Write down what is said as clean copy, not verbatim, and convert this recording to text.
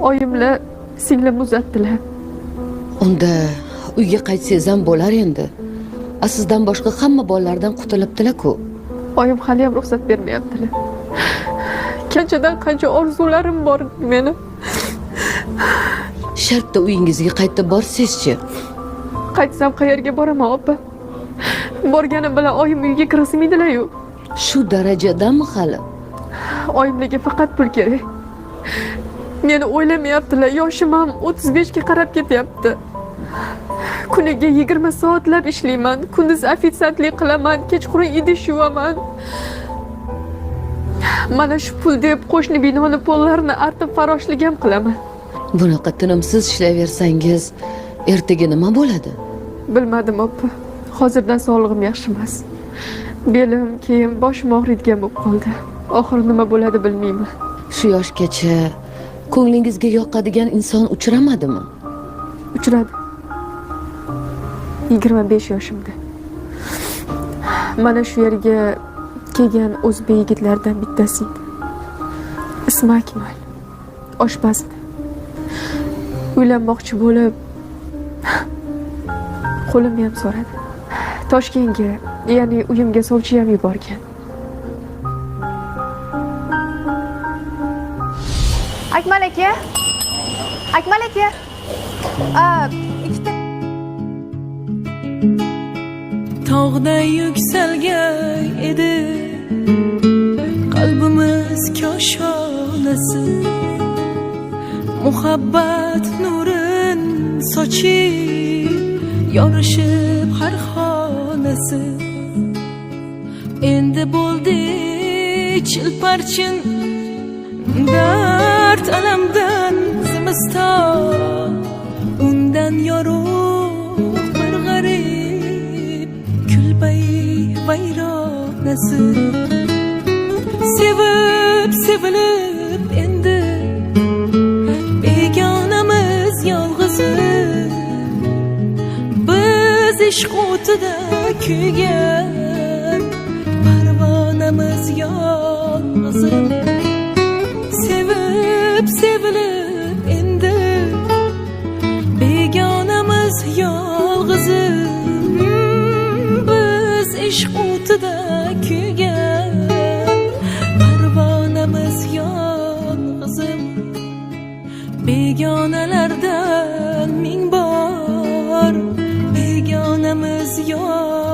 oyimla singlim uzatdilar. Unda uyga qaytsangiz ham bo'lar endi. Sizdan boshqa hamma bolalardan qutulibdilar-ku. Oyim hali ham ruxsat bermayaptilar. Qanchadan qancha orzularim bor meni. Shartta uyingizga qaytib borsangiz-chi? Qaytsam qayerga boraman, opa? Borganim bilan oyim uyga kirasmaydilar-yu. Shu darajadami hali? Oyimlarga faqat pul kerak. Meni o'ylamayaptilar. Yoshim ham 35 ga qarab ketyapti. Kuniga 20 soatlab ishlayman. Kunduz ofitsiantlik qilaman, kechqurun idish yuvaman. Mana shu pul deb qo'shni binoni pollarini artib faroshtlik ham qilaman. Bunaqa tinimsiz ishlayversangiz, ertaga nima bo'ladi? Bilmadim, opa. Hozirdan sog'lig'im yaxshi emas. Belim, keyin boshim og'riydigan bo'lib qoldi. Oxir nima bo'ladi bilmayman. Shu yoshgacha ko'nglingizga yoqadigan inson uchramadimi? Uchradi. 25 yoshimda. Mana shu yerga kelgan o'zbek yigitlardan bittasi edi. Ismi Akmal. Oshpaz. Uylanmoqchi bo'lib qo'limni ham so'radi. Toshkentga, ya'ni uyimga sovchi ham yuborgan. Akmal aka. Akmal aka. Ikkita tog'da yuksalgan edi qalbimiz koshonasi, muhabbat nurin sochib yorishib har xonasi. Endi bo'ldi chilparchin dard alamdan zimiston, undan yorug' bir g'arib kulbay vayronasi. Sevib sevilib endi begonamiz yolg'iz, biz ishq o'tida kuygan parvonamiz yolg'iz. Sevib sevilib endi begonamiz yolg'iz, biz ishq o'tida kuygan parvonamiz yolg'iz. Begonalardan ming bor begonamiz yolg'iz.